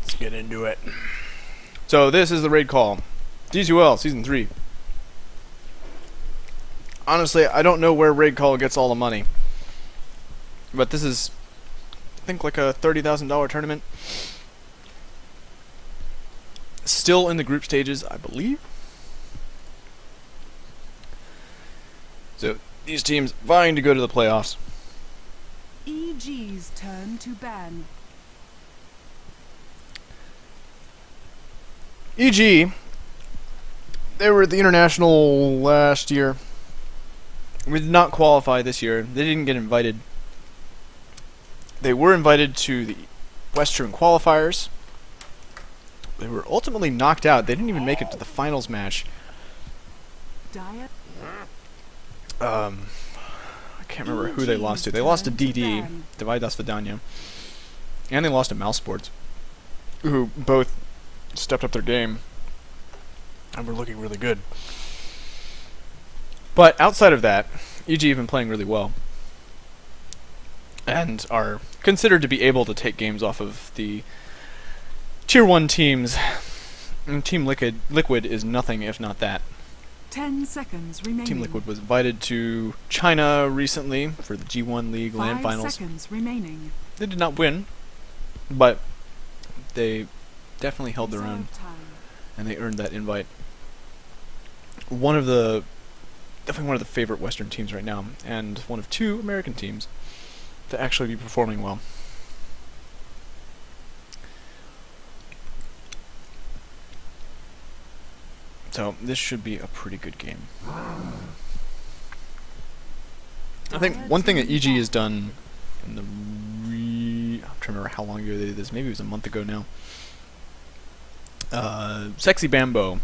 Let's get into it. So this is the raid call. D2L Season 3. Honestly, I don't know where raid call gets all the money. But this is, I think, like a $30,000 tournament. Still in the group stages, I believe. So these teams vying to go to the playoffs. EG's turn to ban. EG, they were at the International last year. We did not qualify this year. They didn't get invited. They were invited to the Western qualifiers. They were ultimately knocked out. They didn't even make it to the finals match. Diet. I can't remember who they lost to. They lost to DD, Divide Das Vidania. And they lost to Mouse Sports, who both stepped up their game and were looking really good. But outside of that, EG have been playing really well and are considered to be able to take games off of the Tier 1 teams. And Team Liquid is nothing if not that. 10 seconds remaining. Team Liquid was invited to China recently for the G1 League LAN finals. 5 seconds remaining. They did not win, but they definitely held their own, and they earned that invite. Definitely one of the favorite Western teams right now, and one of two American teams to actually be performing well. So this should be a pretty good game. I think one thing that EG has done in the I'm trying to remember how long ago they did this. Maybe it was a month ago now. Sexy Bamboe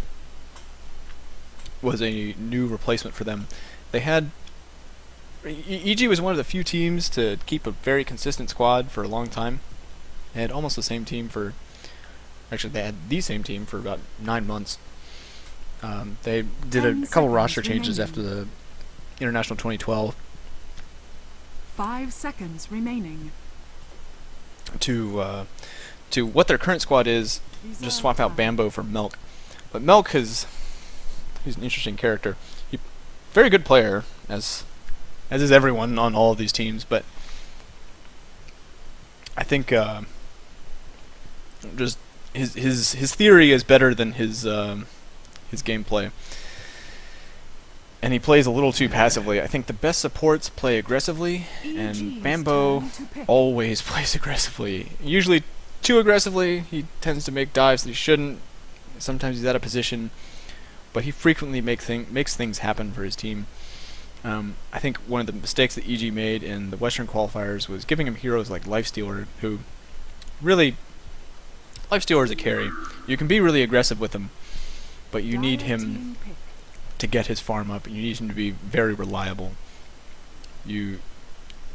was a new replacement for them. They had EG was one of the few teams to keep a very consistent squad for a long time. They had almost the same team for, actually they had the same team for about 9 months. They did a couple roster changes after the International 2012. 5 seconds remaining. To what their current squad is, just swap out Bamboe for Milk. But Milk he's an interesting character. Very good player, as is everyone on all of these teams, but I think just his theory is better than his gameplay. And he plays a little too passively. I think the best supports play aggressively, and Bamboe always plays aggressively. Usually too aggressively. He tends to make dives that he shouldn't. Sometimes he's out of position, but he frequently makes things happen for his team. I think one of the mistakes that EG made in the Western qualifiers was giving him heroes like Lifestealer, who really... Lifestealer is a carry. You can be really aggressive with him, but you need him to get his farm up, and you need him to be very reliable. You,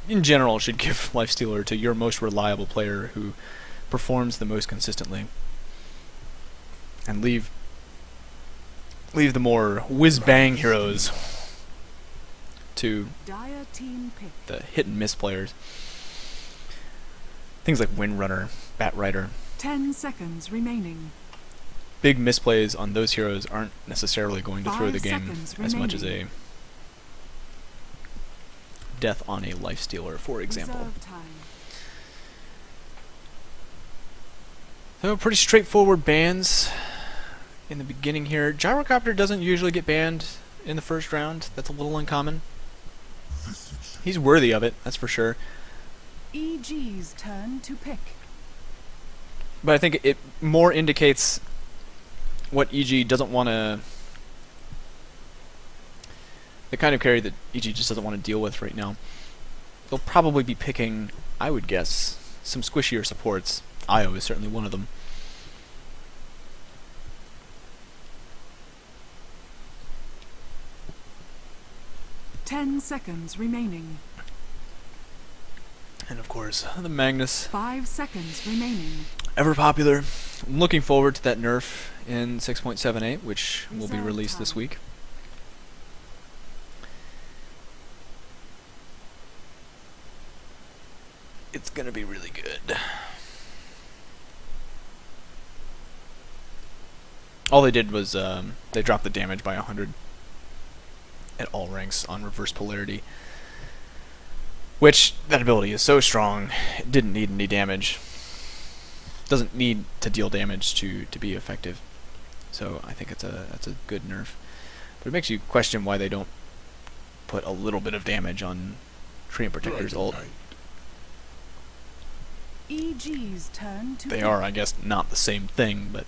in general, should give Lifestealer to your most reliable player who performs the most consistently, and leave the more whiz-bang heroes to the hit-and-miss players. Things like Windrunner, Batrider. 10 seconds remaining. Big misplays on those heroes aren't necessarily going to throw the game as much as a death on a Lifestealer, for example. So pretty straightforward bans in the beginning here. Gyrocopter doesn't usually get banned in the first round. That's a little uncommon. He's worthy of it, that's for sure. EG's turn to pick. But I think it more indicates what EG doesn't want to... the kind of carry that EG just doesn't want to deal with right now. They'll probably be picking, I would guess, some squishier supports. Io is certainly one of them. Ten seconds remaining. And of course, the Magnus. 5 seconds remaining. Ever popular. I'm looking forward to that nerf in 6.78, which will be released this week. It's gonna be really good. All they did was they dropped the damage by 100 at all ranks on reverse polarity, which that ability is so strong it didn't need any damage. Doesn't need to deal damage to be effective. So I think that's a good nerf. But it makes you question why they don't put a little bit of damage on Treant Protector's ult. EG's turn to They are, I guess, not the same thing, but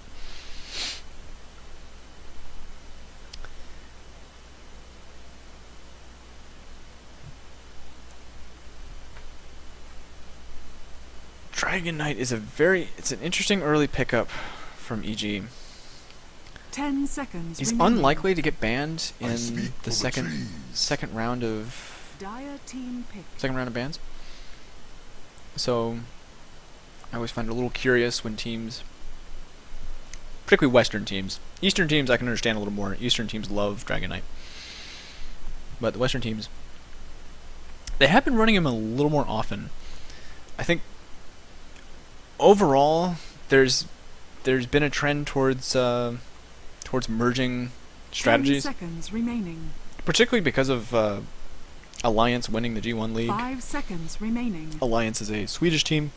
Dragon Knight is it's an interesting early pickup from EG. 10 seconds. He's remaining. unlikely to get banned in the second round of Dire team pick. bans. So I always find it a little curious when teams, particularly Western teams, Eastern teams I can understand a little more. Eastern teams love Dragon Knight, but the Western teams, they have been running him a little more often. I think overall there's been a trend towards merging strategies, 10 seconds remaining. particularly because of Alliance winning the G1 League. 5 seconds remaining. Alliance is a Swedish team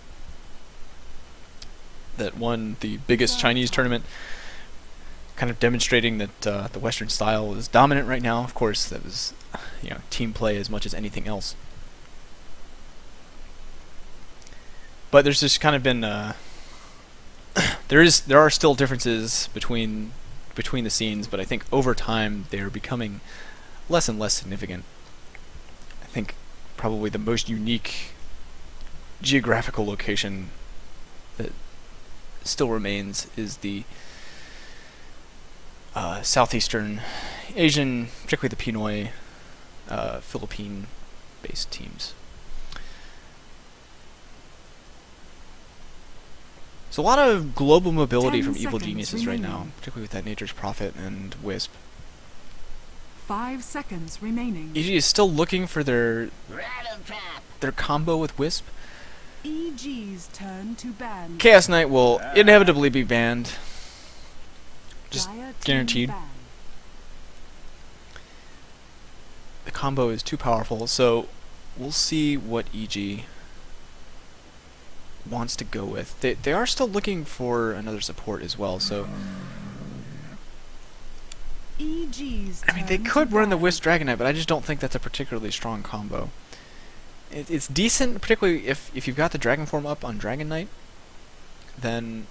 that won the biggest Chinese tournament, kind of demonstrating that the Western style is dominant right now. Of course, that was team play as much as anything else. But there's just kind of been there are still differences between the scenes, but I think over time they're becoming less and less significant. I think probably the most unique geographical location that still remains is the southeastern Asian, particularly the Pinoy, Philippine-based teams. So a lot of global mobility 10 from evil seconds geniuses right now, remaining. particularly with that Nature's Prophet and Wisp. 5 seconds remaining. EG is still looking for their combo with Wisp. EG's turn to ban. Chaos Knight will inevitably be banned. Just Dire team guaranteed. ban. The combo is too powerful, so we'll see what EG wants to go with. They are still looking for another support as well, so EG's I mean they turn could to run the ban. Wisp Dragon Knight, but I just don't think that's a particularly strong combo. It's decent, particularly if you've got the Dragon form up on Dragon Knight, then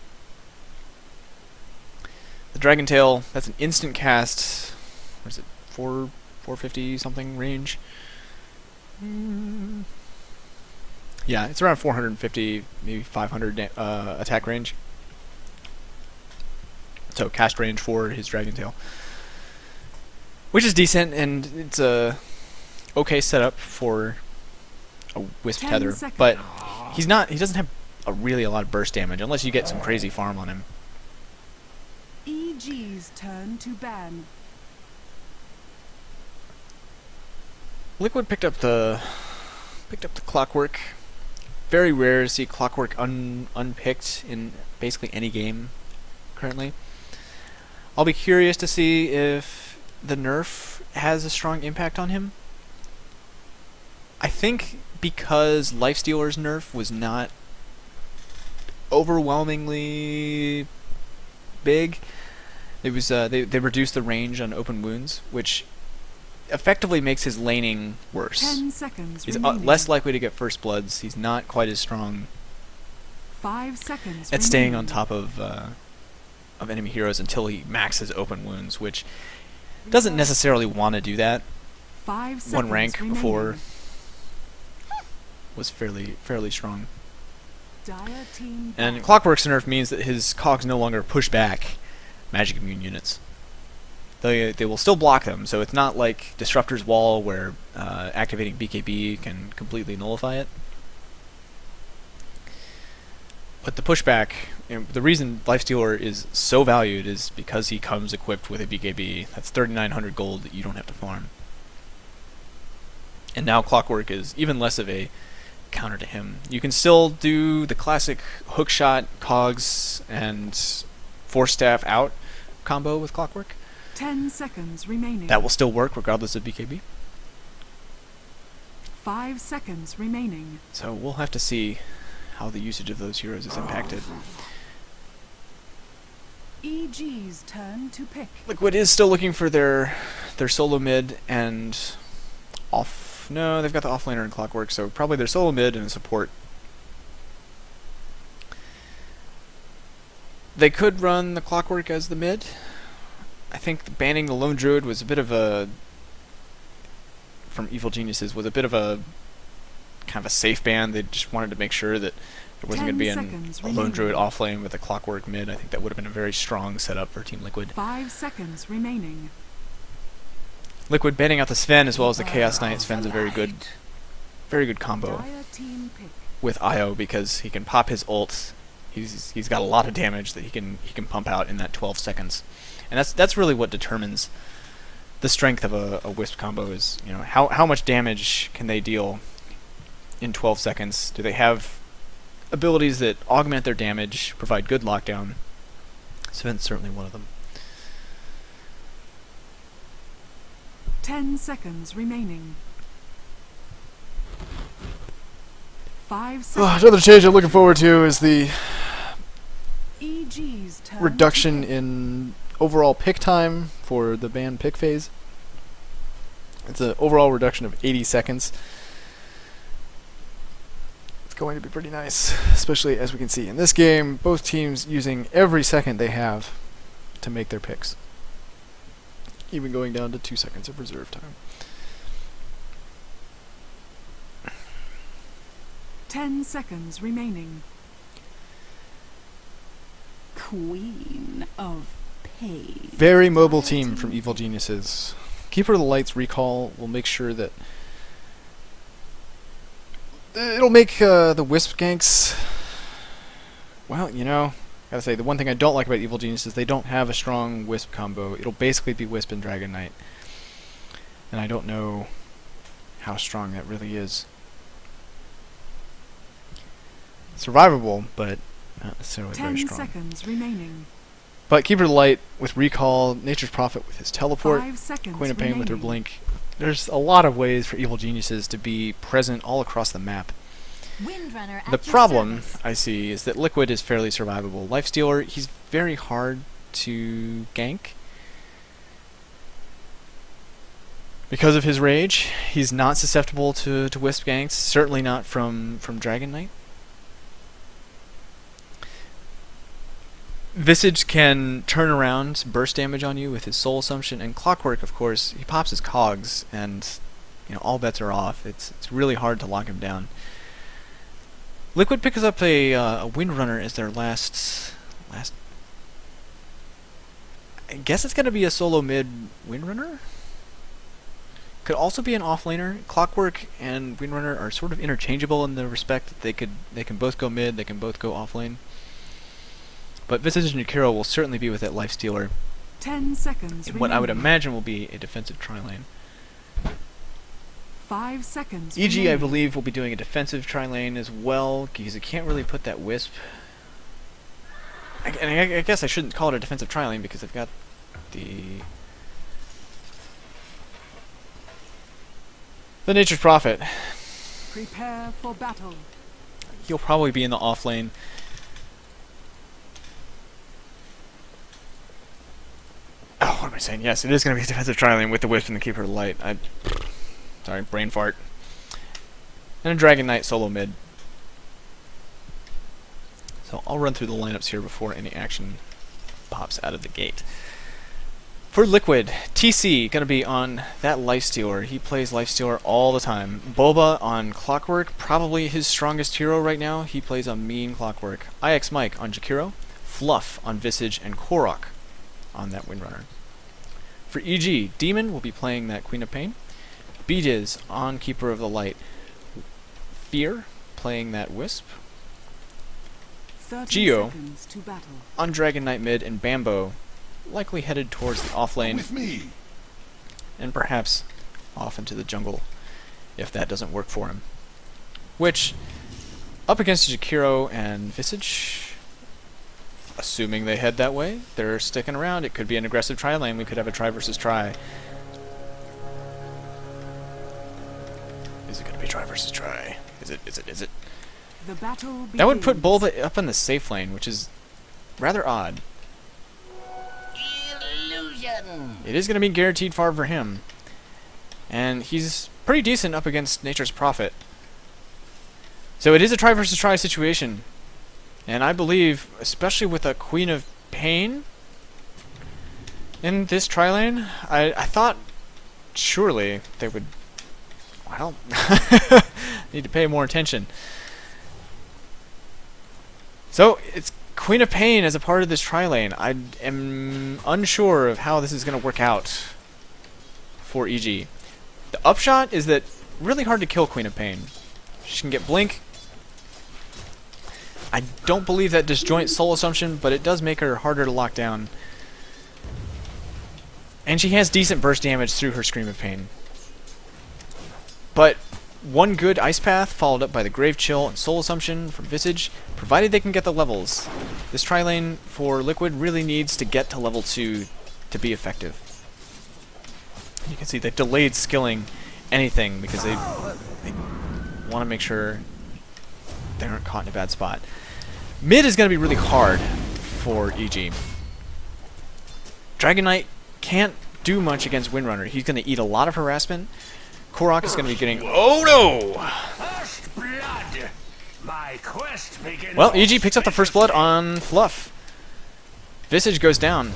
the Dragon Tail, that's an instant cast. What is it, 450 something range? Yeah, it's around 450, maybe 500 attack range. So cast range for his Dragon Tail, which is decent, and it's a okay setup for a Wisp 10 tether. seconds. But he doesn't have really a lot of burst damage unless you get some crazy farm on him. EG's turn to ban. Liquid picked up the Clockwork. Very rare to see Clockwork unpicked in basically any game currently. I'll be curious to see if the nerf has a strong impact on him. I think because Lifestealer's nerf was not overwhelmingly big, it was they reduced the range on open wounds, which effectively makes his laning worse. 10 seconds He's remaining. less likely to get first bloods. He's not quite as strong 5 seconds at staying remaining. on top of enemy heroes until he maxes open wounds, which doesn't necessarily want to do that. 5 seconds One rank remaining. before was fairly strong. Dire team And ban. Clockwork's nerf means that his cogs no longer push back magic immune units. They will still block them, so it's not like Disruptor's Wall where activating BKB can completely nullify it. But the pushback, the reason Lifestealer is so valued is because he comes equipped with a BKB. That's 3,900 gold that you don't have to farm. And now Clockwork is even less of a counter to him. You can still do the classic hookshot, cogs, and force staff out, combo with Clockwork. 10 seconds remaining. That will still work regardless of BKB. 5 seconds remaining. So we'll have to see how the usage of those heroes is impacted. EG's turn to pick. Liquid is still looking for their solo mid and off. No, they've got the offlaner and Clockwork, so probably their solo mid and support. They could run the Clockwork as the mid. I think banning the Lone Druid was a bit of a, from Evil Geniuses, was a bit of a kind of a safe ban. They just wanted to make sure that there wasn't going to be a Lone Druid offlane with a Clockwork mid. I think that would have been a very strong setup for Team Liquid. 5 seconds remaining. Liquid banning out the Sven as well as the Chaos Knight. Sven's a very good combo Dire team pick. with IO because he can pop his ult. He's got a lot of damage that he can pump out in that 12 seconds. And that's really what determines the strength of a Wisp combo is, you know, how much damage can they deal in 12 seconds? Do they have abilities that augment their damage, provide good lockdown? Sven's certainly one of them. 10 seconds remaining. 5 seconds. Another change I'm looking forward to is the EG's turn reduction to pick. in overall pick time for the ban pick phase. It's an overall reduction of 80 seconds. It's going to be pretty nice, especially as we can see in this game, both teams using every second they have to make their picks, even going down to 2 seconds of reserve time. 10 seconds remaining. Queen of Pain. Very mobile team from Evil Geniuses. Keeper of the Light's recall will make sure that it'll make the Wisp ganks. Well, you know, gotta say the one thing I don't like about Evil Geniuses is they don't have a strong Wisp combo. It'll basically be Wisp and Dragon Knight, and I don't know how strong that really is. Survivable, but not necessarily very 10 strong. seconds remaining. But Keeper of the Light with recall, Nature's Prophet with his teleport, 5 seconds Queen of Pain with her remaining. blink. There's a lot of ways for Evil Geniuses to be present all across the map. Windrunner at The your problem service. I see is that Liquid is fairly survivable. Lifestealer, he's very hard to gank. Because of his rage, he's not susceptible to Wisp ganks, certainly not from Dragon Knight. Visage can turn around, burst damage on you with his Soul Assumption, and Clockwork, of course, he pops his cogs, and you know all bets are off. It's really hard to lock him down. Liquid picks up a Windrunner as their last. I guess it's gonna be a solo mid Windrunner. Could also be an offlaner. Clockwork and Windrunner are sort of interchangeable in the respect that they can both go mid, they can both go offlane. But Visage and Jakiro will certainly be with that Lifestealer 10 seconds in what I would remaining. imagine will be a defensive tri-lane. 5 seconds EG, I remaining. believe, will be doing a defensive tri-lane as well, because it can't really put that Wisp. I guess I shouldn't call it a defensive tri-lane because they've got the Nature's Prophet. Prepare for battle. He'll probably be in the off lane. Oh, what am I saying? Yes, it is going to be a defensive tri-lane with the Wisp and the Keeper of the Light. Sorry, brain fart. And a Dragon Knight solo mid. So I'll run through the lineups here before any action pops out of the gate. For Liquid, TC going to be on that Lifestealer. He plays Lifestealer all the time. Bulba on Clockwork, probably his strongest hero right now. He plays a mean Clockwork. ixmike on Jakiro. Fluff on Visage, and Korok on that Windrunner. For EG, Demon will be playing that Queen of Pain. bdiz on Keeper of the Light. Fear playing that Wisp. 30 Jeyo seconds to battle. on Dragon Knight mid, and Bamboe likely headed towards the off lane and perhaps off into the jungle if that doesn't work for him. Which, up against Jakiro and Visage, assuming they head that way, they're sticking around. It could be an aggressive tri lane. We could have a try versus try. Is it going to be try versus try? Is it? The battle That would put begins. Bulba up in the safe lane, which is rather odd. Illusion. It is going to be guaranteed farm for him. And he's pretty decent up against Nature's Prophet. So it is a try versus try situation. And I believe, especially with a Queen of Pain in this tri lane, I thought surely they would, well, need to pay more attention. So it's Queen of Pain as a part of this tri lane. I am unsure of how this is going to work out for EG. The upshot is that really hard to kill Queen of Pain. She can get Blink. I don't believe that disjoint Soul Assumption, but it does make her harder to lock down. And she has decent burst damage through her Scream of Pain. But one good Ice Path, followed up by the Grave Chill and Soul Assumption from Visage, provided they can get the levels. This tri lane for Liquid really needs to get to level 2 to be effective. You can see they've delayed skilling anything because they want to make sure they aren't caught in a bad spot. Mid is going to be really hard for EG. Dragon Knight can't do much against Windrunner. He's going to eat a lot of harassment. Korok is going to be getting... Oh no! First blood. My quest begins. Well, EG picks up the first blood on Fluff. Visage goes down.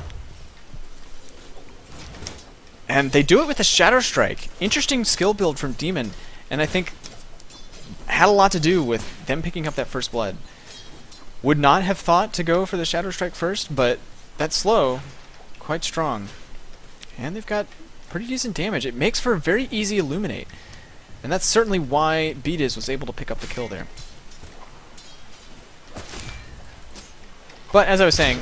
And they do it with a Shadow Strike. Interesting skill build from Demon. And I think had a lot to do with them picking up that first blood. Would not have thought to go for the Shadow Strike first, but that slow, quite strong. And they've got pretty decent damage. It makes for a very easy Illuminate. And that's certainly why bdiz was able to pick up the kill there. But as I was saying,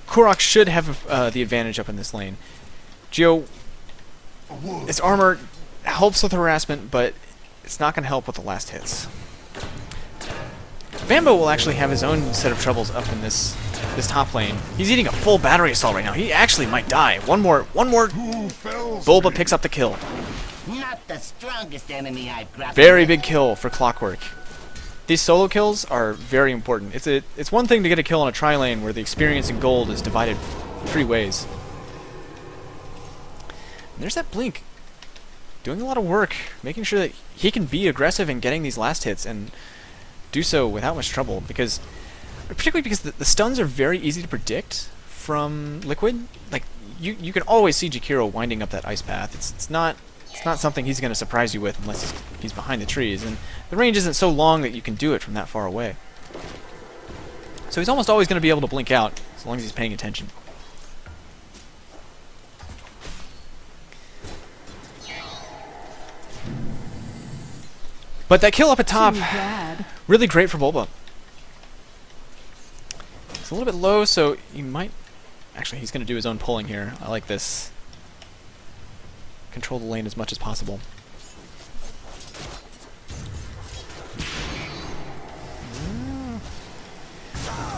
Korok should have the advantage up in this lane. Jeyo, its armor helps with harassment, but it's not going to help with the last hits. Bamboe will actually have his own set of troubles up in this top lane. He's eating a full battery assault right now. He actually might die. One more. Bulba picks up the kill. Not the strongest enemy I've grappled Very with. big kill for Clockwork. These solo kills are very important. It's one thing to get a kill on a tri lane where the experience in gold is divided 3 ways. And there's that Blink. Doing a lot of work, making sure that he can be aggressive in getting these last hits and do so without much trouble, particularly because the stuns are very easy to predict from Liquid. Like you can always see Jakiro winding up that ice path. It's not something he's going to surprise you with unless he's behind the trees, and the range isn't so long that you can do it from that far away. So he's almost always going to be able to blink out as long as he's paying attention. But that kill up at top, Too bad. really great for Bulba. It's a little bit low, so he might... Actually, he's going to do his own pulling here. I like this. Control the lane as much as possible.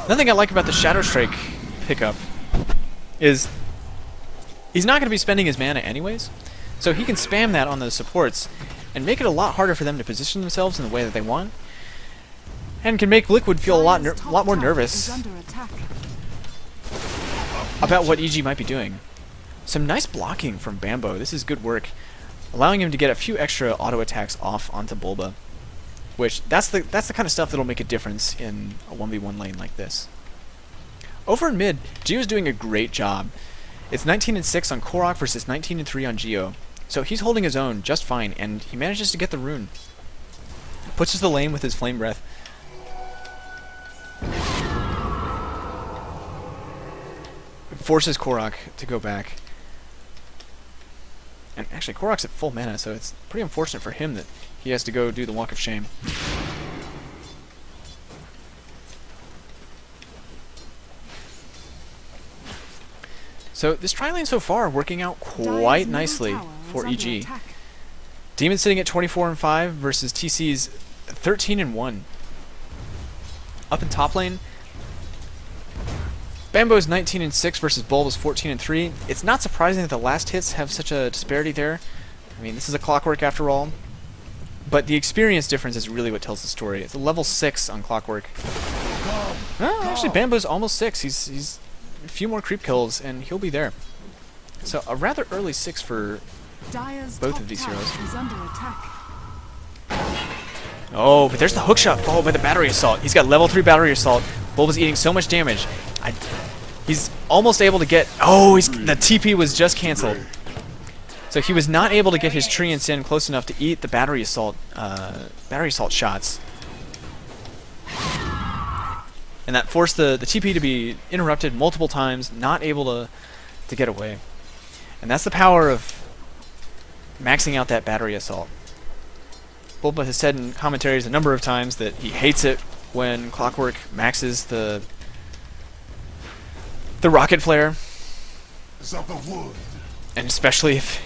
Another thing I like about the Shadow Strike pickup is he's not going to be spending his mana anyways, so he can spam that on those supports and make it a lot harder for them to position themselves in the way that they want, and can make Liquid feel a lot more nervous about what EG might be doing. Some nice blocking from Bamboe. This is good work, allowing him to get a few extra auto attacks off onto Bulba, which that's the kind of stuff that'll make a difference in a 1v1 lane like this. Over in mid, Jeyo's doing a great job. It's 19-6 on Korok versus 19-3 on Jeyo. So he's holding his own just fine, and he manages to get the rune. Pushes the lane with his Flame Breath. Forces Korok to go back. And actually, Korok's at full mana, so it's pretty unfortunate for him that he has to go do the Walk of Shame. So this tri lane so far working out quite nicely for EG. Demon sitting at 24-5 versus TC's 13-1. Up in top lane, Bamboe's 19 and 6 versus Bulba's 14 and 3. It's not surprising that the last hits have such a disparity there. I mean, this is a Clockwork after all. But the experience difference is really what tells the story. It's a level 6 on Clockwork. Oh, actually, Bamboe's almost 6. He's a few more creep kills, and he'll be there. So a rather early 6 for Dire's both top of these tower heroes. is under attack. Oh, but there's the hookshot followed by the battery assault. He's got level 3 battery assault. Bulba's eating so much damage. He's almost able to get... Oh, the TP was just cancelled. So he was not able to get his tree and sin close enough to eat the battery assault shots. And that forced the TP to be interrupted multiple times, not able to get away. And that's the power of maxing out that battery assault. Bulba has said in commentaries a number of times that he hates it when Clockwork maxes the rocket flare, and especially if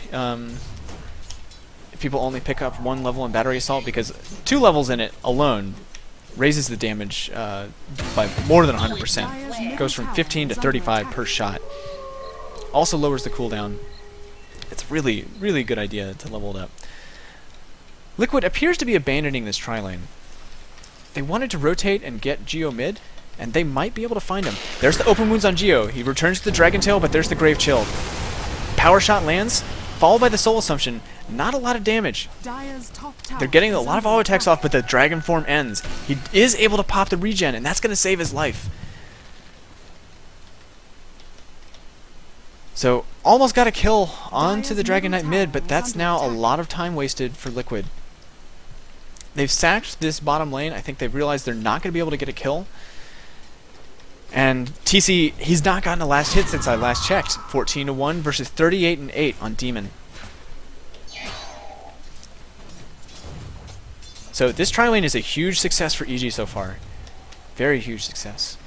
people only pick up one level in battery assault, because 2 levels in it alone raises the damage by more than 100%. It goes from 15 to 35 per shot. Also lowers the cooldown. It's a really, really good idea to level it up. Liquid appears to be abandoning this tri-lane. They wanted to rotate and get Jeyo mid, and they might be able to find him. There's the open wounds on Jeyo. He returns to the Dragon Tail, but there's the Grave Chill. Power shot lands, followed by the Soul Assumption. Not a lot of damage. Dire's top tower They're getting a is lot of under auto attacks attack. off, but the Dragon form ends. He is able to pop the regen, and that's going to save his life. So, almost got a kill onto the Dragon Knight mid, but that's now a lot of time wasted for Liquid. They've sacked this bottom lane. I think they've realized they're not going to be able to get a kill. And TC, he's not gotten a last hit since I last checked. 14-1 versus 38-8 on Demon. So this tri-lane is a huge success for EG so far. Very huge success.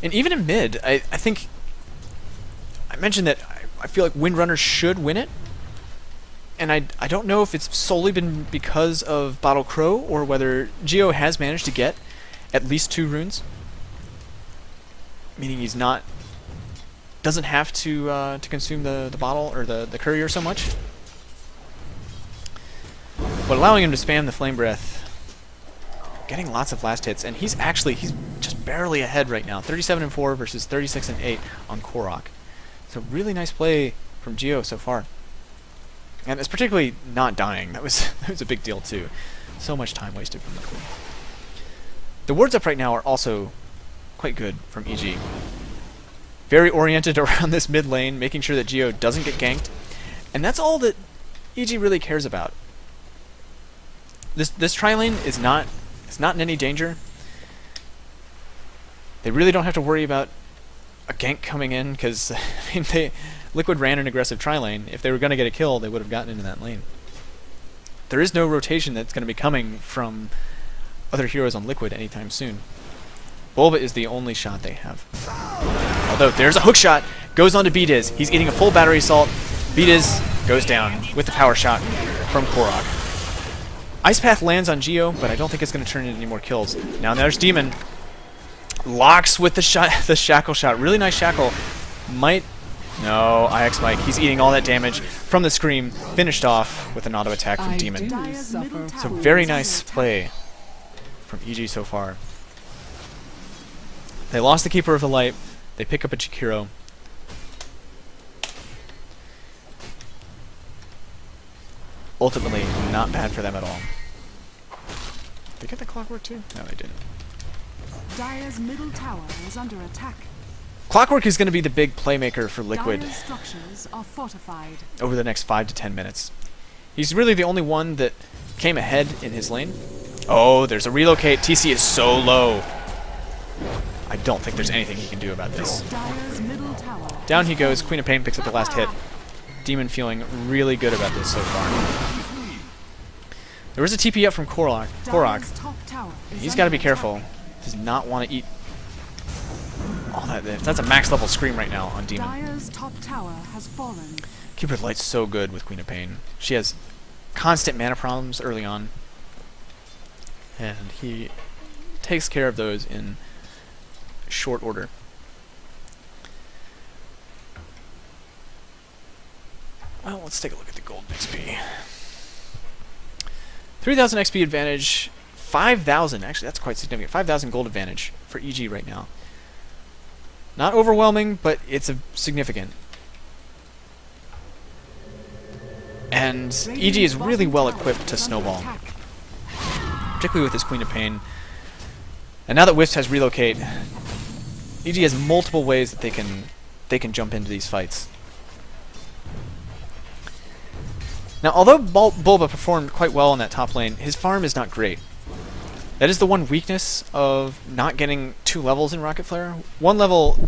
And even in mid, I think... I mentioned that I feel like Windrunner should win it. And I don't know if it's solely been because of Bottle Crow, or whether Jeyo has managed to get at least 2 runes. Meaning he's not... doesn't have to consume the bottle or the courier so much. But allowing him to spam the Flame Breath, getting lots of last hits, and he's just barely ahead right now. 37-4 versus 36-8 on Korok. So really nice play from Jeyo so far. And it's particularly not dying. That was a big deal too. So much time wasted from Liquid. The wards up right now are also quite good from EG. Very oriented around this mid lane, making sure that Jeyo doesn't get ganked. And that's all that EG really cares about. This tri-lane is not in any danger. They really don't have to worry about a gank coming in, because I mean, Liquid ran an aggressive tri-lane. If they were going to get a kill, they would have gotten into that lane. There is no rotation that's going to be coming from other heroes on Liquid anytime soon. Bulba is the only shot they have. Although there's a hook shot, goes on to bdiz. He's eating a full battery assault. bdiz goes down with the power shot from Korok. Ice Path lands on Jeyo, but I don't think it's going to turn into any more kills. Now there's Demon. Locks with the shackle shot. Really nice shackle. Might... No, ixmike. He's eating all that damage from the Scream. Finished off with an auto attack from Demon. Dire's middle So tower very is under nice attack. play from EG so far. They lost the Keeper of the Light. They pick up a Chikiro. Ultimately, not bad for them at all. Did they get the Clockwork too? No, they didn't. Dire's middle tower is under attack. Clockwork is going to be the big playmaker for Liquid Dire's structures are fortified. over the next 5 to 10 minutes. He's really the only one that came ahead in his lane. Oh, there's a relocate. TC is so low. I don't think there's anything he can do about this. Dire's middle tower. Down he goes. Queen of Pain picks up the last hit. Demon feeling really good about this so far. There was a TP up from Korok. Dire's top tower is He's got to under be careful. Does not want to eat all that. That's a max level Scream right now on attack. Demon. Dire's top tower has fallen. Keeper of the Light's so good with Queen of Pain. She has constant mana problems early on, and he takes care of those in short order. Well, let's take a look at the gold XP. 3,000 XP advantage, 5,000, actually that's quite significant, 5,000 gold advantage for EG right now. Not overwhelming, but it's significant. And EG is really well equipped to snowball, particularly with his Queen of Pain. And now that Wisp has relocate, EG has multiple ways that they can jump into these fights. Now, although Bulba performed quite well in that top lane, his farm is not great. That is the one weakness of not getting 2 levels in Rocket Flare. 1 level,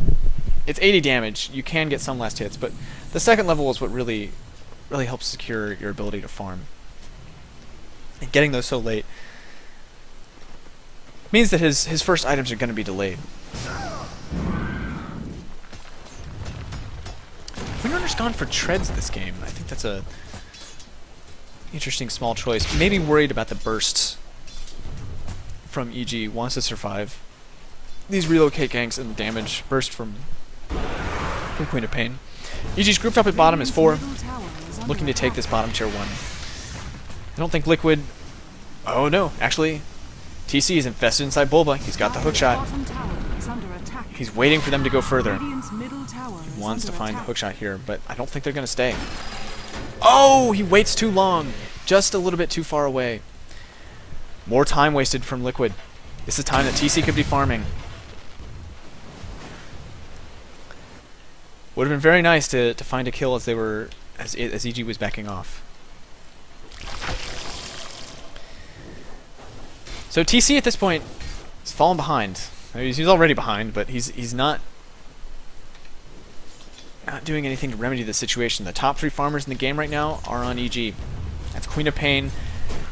it's 80 damage. You can get some last hits, but the second level is what really helps secure your ability to farm. And getting those so late means that his first items are going to be delayed. Windrunner's gone for treads this game. I think that's a interesting small choice. Maybe worried about the bursts from EG. Wants to survive these relocate ganks and the damage burst from Queen of Pain. EG's grouped up at bottom is 4, looking to take this bottom tier 1. I don't think Liquid... Oh no, actually, TC is infested inside Bulba. He's got the hookshot. He's waiting for them to go further. He wants to find the hookshot here, but I don't think they're going to stay. Oh, he waits too long. Just a little bit too far away. More time wasted from Liquid. This is time that TC could be farming. Would have been very nice to find a kill as they were as EG was backing off. So TC at this point is falling behind. I mean, he's already behind, but he's not doing anything to remedy the situation. The top 3 farmers in the game right now are on EG. That's Queen of Pain,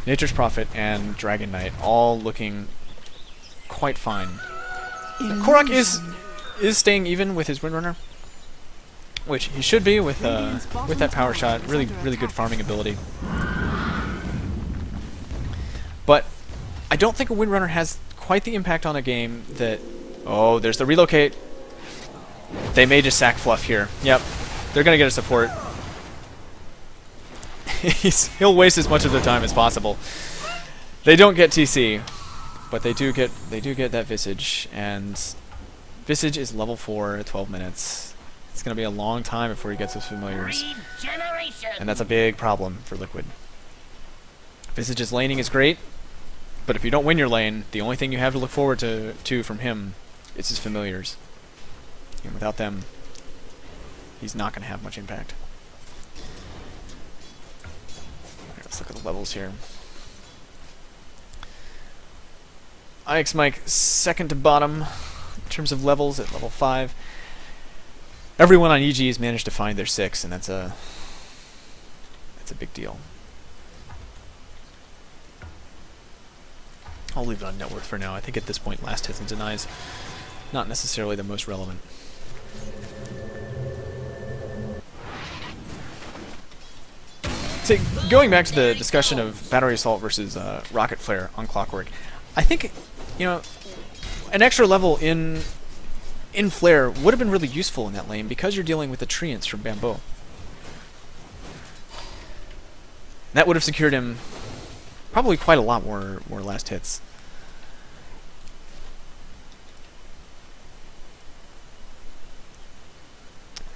Nature's Prophet, and Dragon Knight, all looking quite fine. Korok is staying even with his Windrunner, which he should be with that power shot. Really good farming ability. But I don't think a Windrunner has quite the impact on a game that... Oh, there's the relocate. They may just sack Fluff here. Yep, they're gonna get a support. He'll waste as much of the time as possible. They don't get TC, but they do get that Visage, and Visage is level 4 at 12 minutes. It's gonna be a long time before he gets his familiars, and that's a big problem for Liquid. Visage's laning is great, but if you don't win your lane, the only thing you have to look forward to from him is his familiars. And without them, he's not going to have much impact. Right, let's look at the levels here. ixmike second to bottom in terms of levels at level 5. Everyone on EG has managed to find their 6, and that's a big deal. I'll leave it on net worth for now. I think at this point, last hits and denies not necessarily the most relevant. So, going back to the discussion of battery assault versus rocket flare on Clockwork, I think, you know, an extra level in flare would have been really useful in that lane because you're dealing with the treants from bamboe. That would have secured him probably quite a lot more last hits.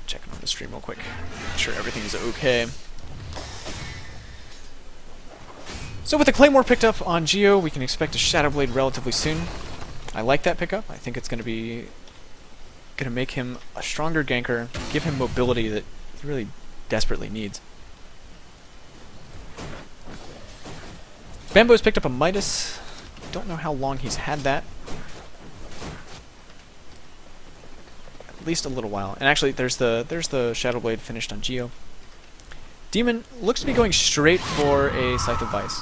Checking on the stream real quick. Make sure everything is okay. So with the Claymore picked up on Jeyo, we can expect a Shadow Blade relatively soon. I like that pickup. I think it's going to make him a stronger ganker, give him mobility that he really desperately needs. Bamboe's picked up a Midas. Don't know how long he's had that. At least a little while. And actually, there's the Shadow Blade finished on Jeyo. Demon looks to be going straight for a Scythe of Vice.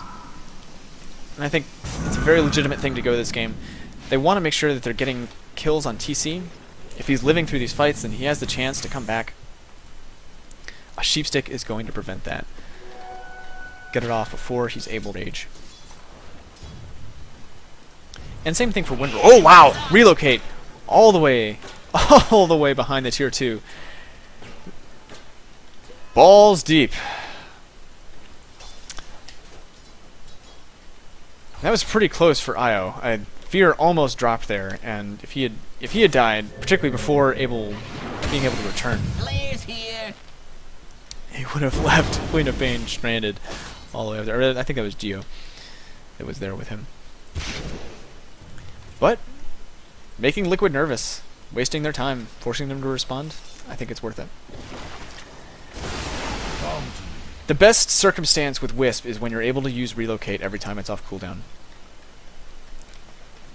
And I think it's a very legitimate thing to go this game. They want to make sure that they're getting kills on TC. If he's living through these fights, then he has the chance to come back. A Sheepstick is going to prevent that. Get it off before he's able to age. And same thing for wind. Oh wow! Relocate all the way behind the tier 2. Balls deep. That was pretty close for Io. Fear almost dropped there, and if he had died, particularly before being able to return, Players here. he would have left Queen of Pain stranded all the way up there. Or I think that was Jeyo that was there with him. But making Liquid nervous, wasting their time, forcing them to respond, I think it's worth it. The best circumstance with Wisp is when you're able to use Relocate every time it's off cooldown.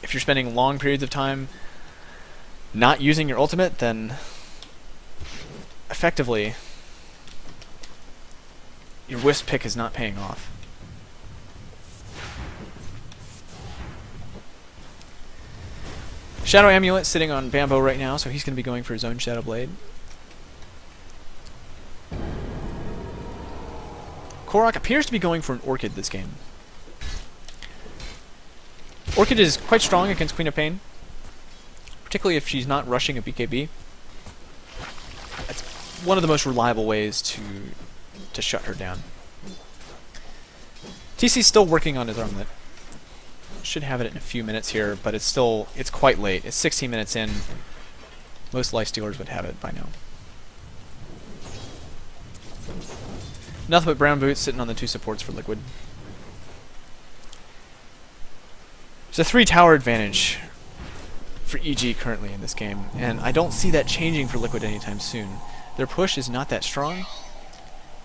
If you're spending long periods of time not using your ultimate, then effectively your Wisp pick is not paying off. Shadow Amulet sitting on Bamboe right now, so he's going to be going for his own Shadow Blade. Korok appears to be going for an Orchid this game. Orchid is quite strong against Queen of Pain, particularly if she's not rushing a BKB. That's one of the most reliable ways to shut her down. TC's still working on his armlet. Should have it in a few minutes here, but it's quite late. It's 16 minutes in. Most lifestealers would have it by now. Nothing but brown boots sitting on the 2 supports for Liquid. There's a 3 tower advantage for EG currently in this game, and I don't see that changing for Liquid anytime soon. Their push is not that strong,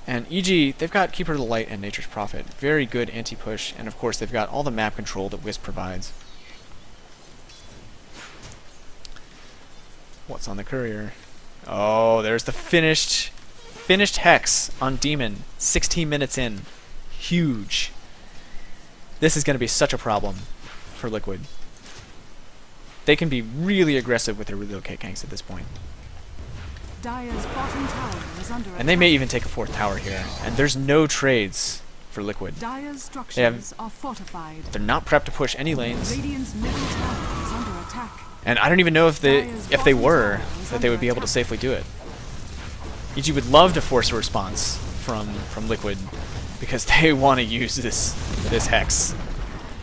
and EG, they've got Keeper of the Light and Nature's Prophet. Very good anti-push, and of course they've got all the map control that Wisp provides. What's on the courier? Oh, there's the finished Hex on Demon, 16 minutes in. Huge. This is going to be such a problem for Liquid. They can be really aggressive with their Relocate ganks at this point. Dire's bottom tower is under And they may attack. even take a 4th tower here. And there's no trades for Liquid. Dire's structures are fortified. They're not prepped to push any lanes. Radiant's middle tower is under attack. And I don't even know if they were, that they would be able to safely do it. EG would love to force a response from Liquid, because they want to use this Hex.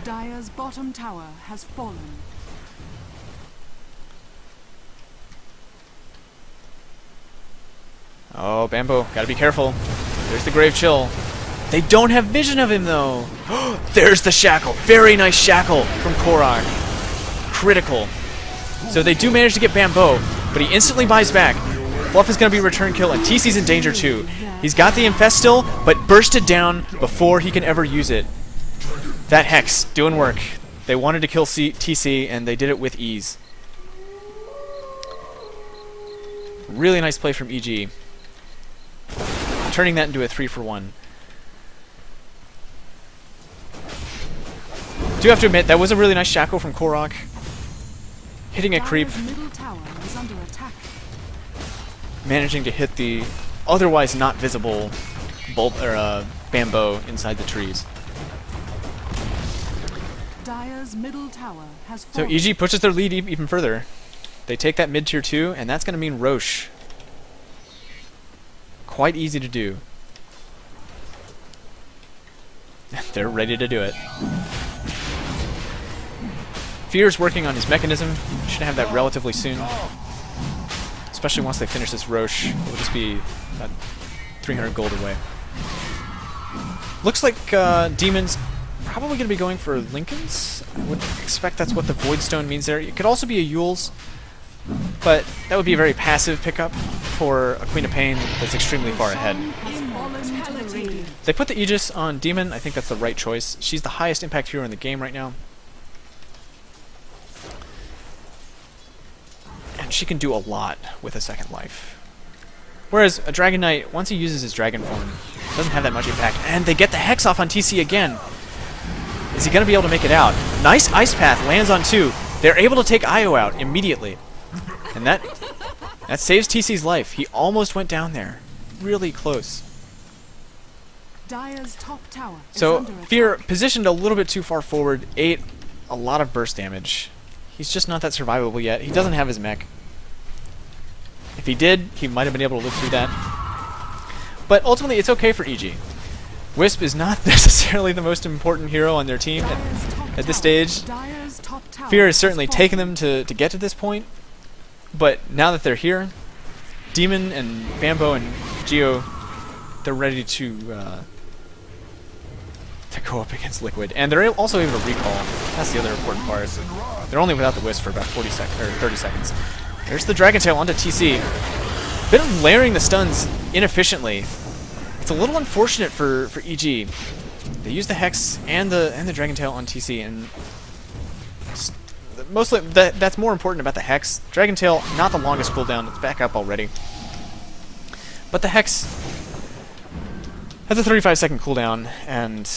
Dire's bottom tower has fallen. Oh, Bamboe, gotta be careful. There's the Grave Chill. They don't have vision of him, though. There's the Shackle. Very nice Shackle from Korok. Critical. So they do manage to get Bamboe, but he instantly buys back. Fluff is going to be return kill, and TC's in danger too. He's got the Infest still, but bursted down before he can ever use it. That Hex, doing work. They wanted to kill TC, and they did it with ease. Really nice play from EG. Turning that into a 3-for-1. Do have to admit, that was a really nice Shackle from Korok. Hitting a creep, Dire's middle tower is under attack. managing to hit the otherwise not visible Bamboe inside the trees. Dire's middle tower has So fallen. EG pushes their lead even further. They take that mid tier 2, and that's going to mean Roche. Quite easy to do. They're ready to do it. Fear's working on his mechanism. Should have that relatively soon. Especially once they finish this Roche. It'll just be about 300 gold away. Looks like Demon's probably going to be going for Lincoln's. I would expect that's what the Voidstone means there. It could also be a Yule's, but that would be a very passive pickup for a Queen of Pain that's extremely far ahead. They put the Aegis on Demon. I think that's the right choice. She's the highest impact hero in the game right now. And she can do a lot with a second life. Whereas a Dragon Knight, once he uses his Dragon form, doesn't have that much impact. And they get the Hex off on TC again. Is he going to be able to make it out? Nice Ice Path lands on 2. They're able to take Io out immediately. And that saves TC's life. He almost went down there. Really close. Dire's top tower is So under attack. Fear positioned a little bit too far forward, ate a lot of burst damage. He's just not that survivable yet. He doesn't have his mech. If he did, he might have been able to live through that. But ultimately, it's okay for EG. Wisp is not necessarily the most important hero on their team at this stage. Fear has certainly taken them to get to this point. But now that they're here, Demon and Bamboe and Jeyo, they're ready to go up against Liquid. And they're also able to recall. That's the other important part. They're only without the Wisp for about 40 seconds or 30 seconds. There's the Dragon Tail onto TC. Bit of layering the stuns inefficiently. It's a little unfortunate for EG. They use the Hex and the Dragon Tail on TC, and mostly that's more important about the Hex. Dragon Tail, not the longest cooldown. It's back up already. But the Hex has a 35-second cooldown, and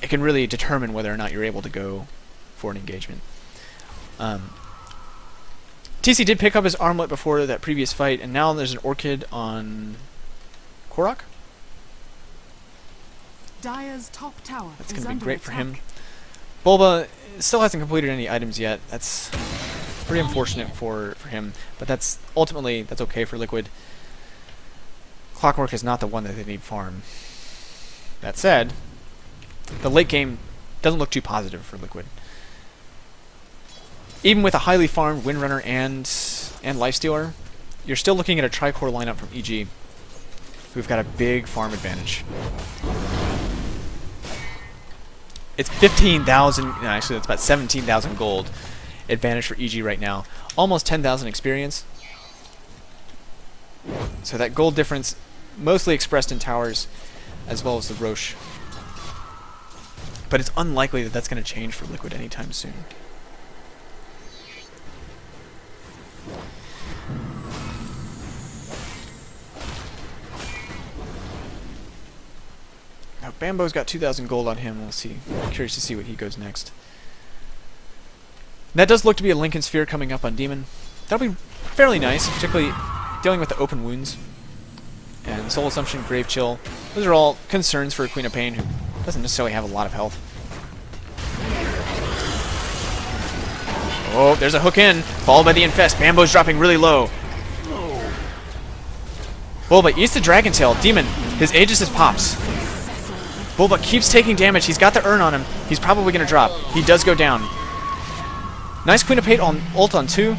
it can really determine whether or not you're able to go for an engagement. TC did pick up his armlet before that previous fight, and now there's an Orchid on Korok. Dire's top tower That's is going to be under great for him. attack. Bulba still hasn't completed any items yet. That's pretty unfortunate for him, but that's ultimately that's okay for Liquid. Clockwork is not the one that they need farm. That said, the late game doesn't look too positive for Liquid. Even with a highly farmed Windrunner and Lifestealer, you're still looking at a tri-core lineup from EG, who've got a big farm advantage. It's 15,000, no, actually it's about 17,000 gold advantage for EG right now. Almost 10,000 experience. So that gold difference mostly expressed in towers as well as the Roche. But it's unlikely that that's going to change for Liquid anytime soon. Now Bamboe's got 2,000 gold on him. We'll see. I'm curious to see what he goes next. That does look to be a Lincoln Sphere coming up on Demon. That'll be fairly nice, particularly dealing with the open wounds. And Soul Assumption, Grave Chill. Those are all concerns for a Queen of Pain who doesn't necessarily have a lot of health. Oh, there's a hook in, followed by the Infest. Bamboe's dropping really low. Bulba eats the Dragon Tail. Demon, his Aegis is pops. Bulba keeps taking damage. He's got the urn on him. He's probably going to drop. He does go down. Nice Queen of Pain on ult on 2.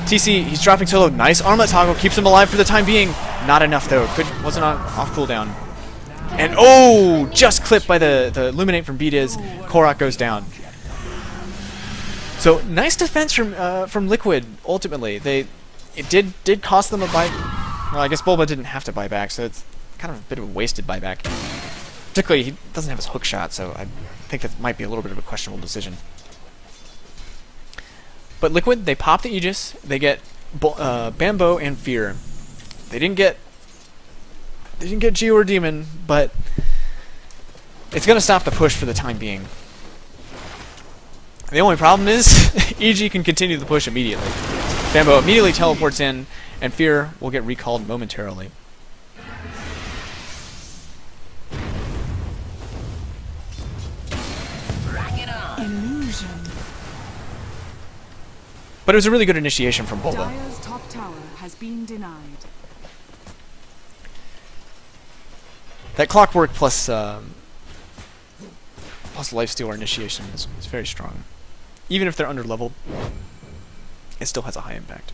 TC, he's dropping solo. Nice armlet toggle. Keeps him alive for the time being. Not enough, though. Wasn't off cooldown. And, oh! Just clipped by the Illuminate from bdiz. Korok goes down. So, nice defense from Liquid, ultimately. It did cost them a buy... Well, I guess Bulba didn't have to buy back, so it's kind of a bit of a wasted buyback. Particularly, he doesn't have his hook shot, so I think that might be a little bit of a questionable decision. But Liquid, they pop the Aegis, they get Bamboe and Fear. They didn't get Jeyo or Demon, but it's going to stop the push for the time being. The only problem is, EG can continue the push immediately. Bamboe immediately teleports in, and Fear will get recalled momentarily. Illusion. But it was a really good initiation from Bulba. Dire's top tower has been denied. That Clockwork plus Lifestealer initiation is very strong. Even if they're under-leveled, it still has a high impact.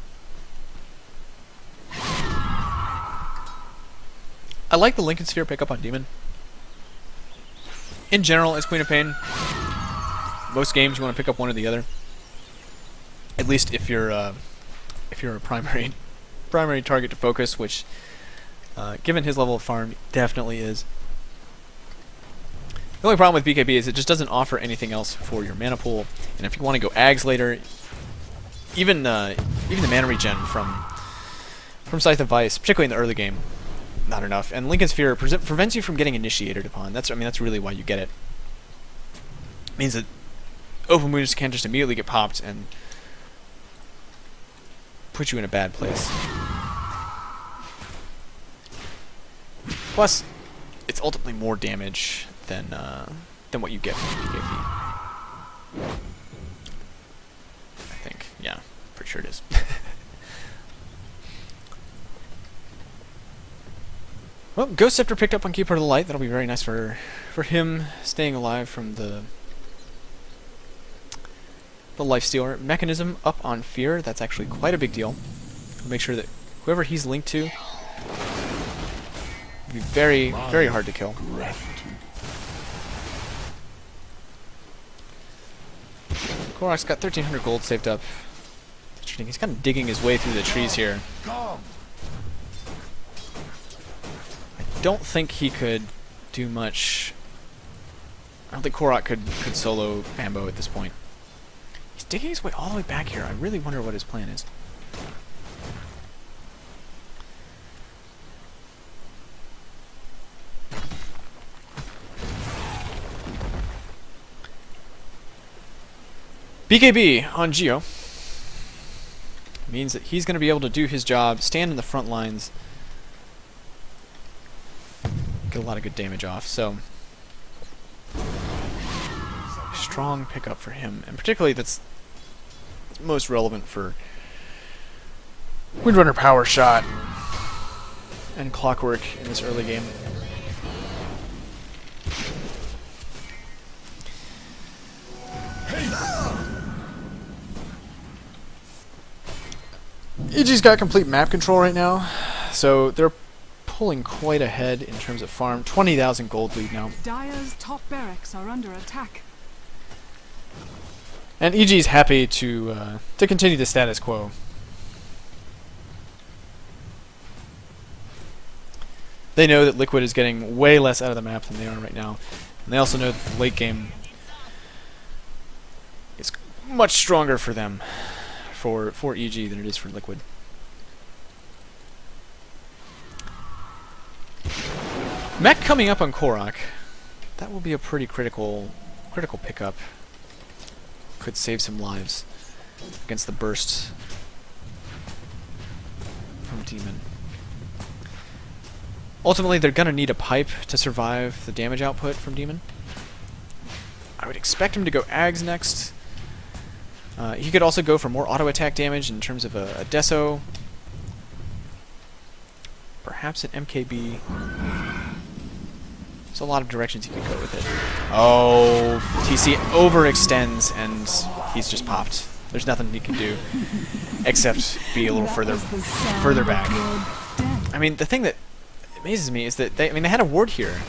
I like the Lincoln Sphere pickup on Demon. In general, as Queen of Pain, most games you want to pick up one or the other. At least if you're a primary target to focus, which given his level of farm, definitely is. The only problem with BKB is it just doesn't offer anything else for your mana pool, and if you want to go Ags later, even the mana regen from Scythe of Vice, particularly in the early game, not enough. And Lincoln Sphere prevents you from getting initiated upon. That's really why you get it. It means that open wounds can't just immediately get popped and put you in a bad place. Plus, it's ultimately more damage than what you get from PKP. I think, yeah, pretty sure it is. Well, Ghost Scepter picked up on Keeper of the Light. That'll be very nice for him, staying alive from the Lifestealer. Mechanism up on Fear. That's actually quite a big deal. We'll make sure that whoever he's linked to will be very, very hard to kill. Korok's got 1,300 gold saved up. Interesting. He's kind of digging his way through the trees here. I don't think he could do much. I don't think Korok could solo Bamboe at this point. He's digging his way all the way back here. I really wonder what his plan is. BKB on Jeyo means that he's going to be able to do his job, stand in the front lines, get a lot of good damage off. So strong pickup for him, and particularly that's most relevant for Windrunner Power Shot and Clockwork in this early game. EG's got complete map control right now, so they're pulling quite ahead in terms of farm. 20,000 gold lead now. Dire's top barracks are under attack. And EG's happy to continue the status quo. They know that Liquid is getting way less out of the map than they are right now. And they also know that the late game is much stronger for them, for EG, than it is for Liquid. Mech coming up on Korok. That will be a pretty critical pickup. Could save some lives against the burst from Demon. Ultimately, they're gonna need a pipe to survive the damage output from Demon. I would expect him to go Ags next. He could also go for more auto attack damage in terms of a Deso. Perhaps an MKB. There's a lot of directions he could go with it. Oh, TC overextends and he's just popped. There's nothing he can do except be a little further back. I mean, the thing that amazes me is that they had a ward here.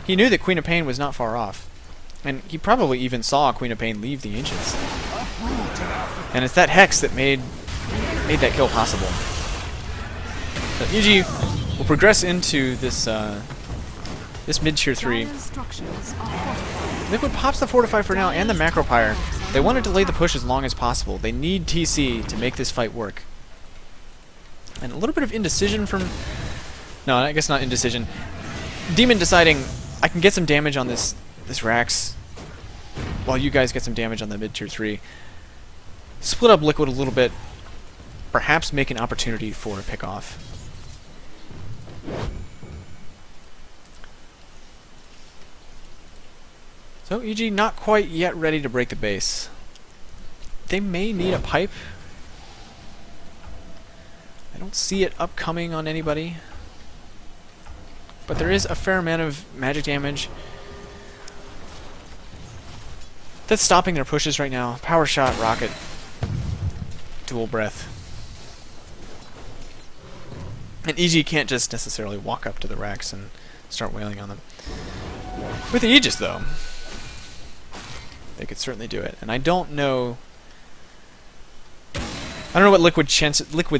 He knew that Queen of Pain was not far off. And he probably even saw Queen of Pain leave the Ancients. And it's that Hex that made that kill possible. So EG will progress into this this mid-tier 3. Liquid pops the Fortify for now and the Macropyre. They want to delay the push as long as possible. They need TC to make this fight work. And a little bit of indecision from... No, I guess not indecision. Demon deciding, I can get some damage on this Rax while you guys get some damage on the mid-tier 3. Split up Liquid a little bit. Perhaps make an opportunity for a pick-off. So EG not quite yet ready to break the base. They may need a pipe. I don't see it upcoming on anybody. But there is a fair amount of magic damage that's stopping their pushes right now. Power Shot, Rocket, Dual Breath. And EG can't just necessarily walk up to the Rax and start wailing on them. With the Aegis, though, they could certainly do it. And I don't know what Liquid's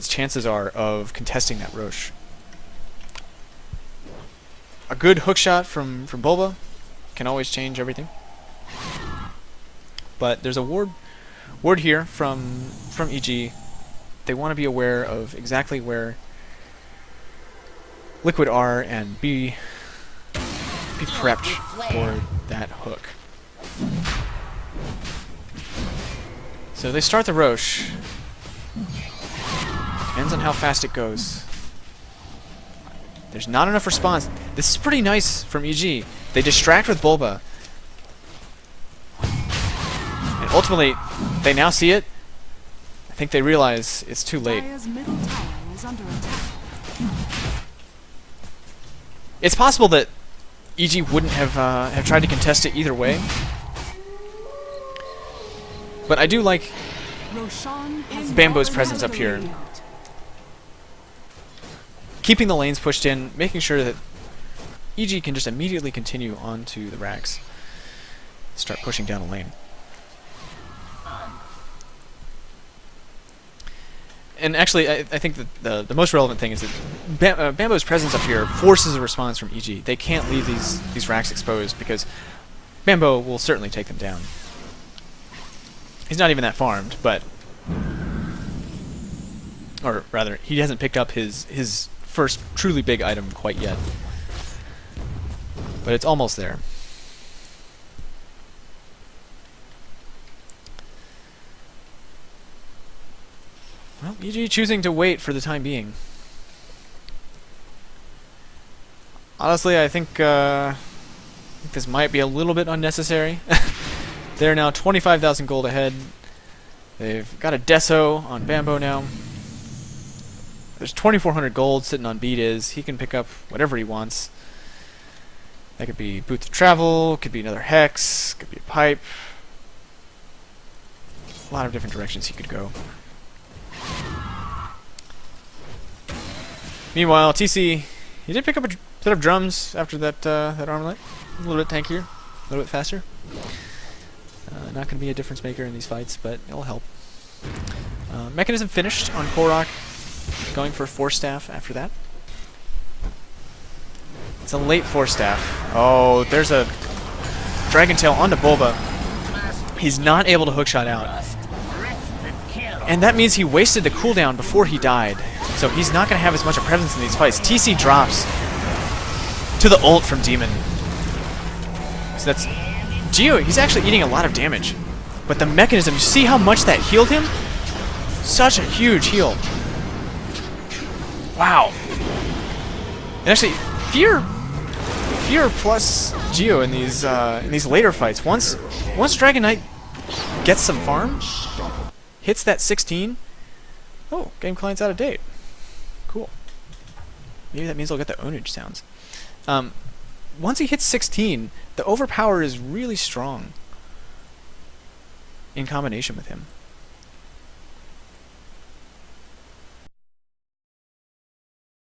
chances are of contesting that Roche. A good hookshot from Bulba can always change everything. But there's a ward here from EG. They want to be aware of exactly where Liquid are and be prepped for that hook. So they start the Roche. Depends on how fast it goes. There's not enough response. This is pretty nice from EG. They distract with Bulba. And ultimately, they now see it. I think they realize it's too late. Dire's middle tower is under attack. It's possible that EG wouldn't have tried to contest it either way. But I do like Roshan has Bamboe's fallen presence to up the here. radiant. keeping the lanes pushed in, making sure that EG can just immediately continue onto the racks. Start pushing down a lane. And actually, I think that the most relevant thing is that Bamboe's presence up here forces a response from EG. They can't leave these racks exposed because Bamboe will certainly take them down. He's not even that farmed, but... Or rather, he hasn't picked up his first truly big item quite yet. But it's almost there. Well, EG choosing to wait for the time being. Honestly, I think this might be a little bit unnecessary. They're now 25,000 gold ahead. They've got a Deso on Bamboe now. There's 2,400 gold sitting on bdiz. He can pick up whatever he wants. That could be Boots of Travel, could be another Hex, could be a Pipe. A lot of different directions he could go. Meanwhile, TC, he did pick up a set of drums after that that armlet. A little bit tankier, a little bit faster. Not going to be a difference maker in these fights, but it'll help. Mechanism finished on Korok, going for 4 staff after that. It's a late 4 staff. Oh, there's a Dragon Tail onto Bulba. He's not able to hookshot out. And that means he wasted the cooldown before he died. So he's not going to have as much a presence in these fights. TC drops to the ult from Demon. So that's... Jeyo, he's actually eating a lot of damage. But the mechanism, you see how much that healed him? Such a huge heal. Wow. And actually, Fear plus Jeyo in these later fights. Once Dragon Knight gets some farm, hits that 16. Oh, game client's out of date. Cool. Maybe that means I'll get the ownage sounds. Once he hits 16, the overpower is really strong in combination with him.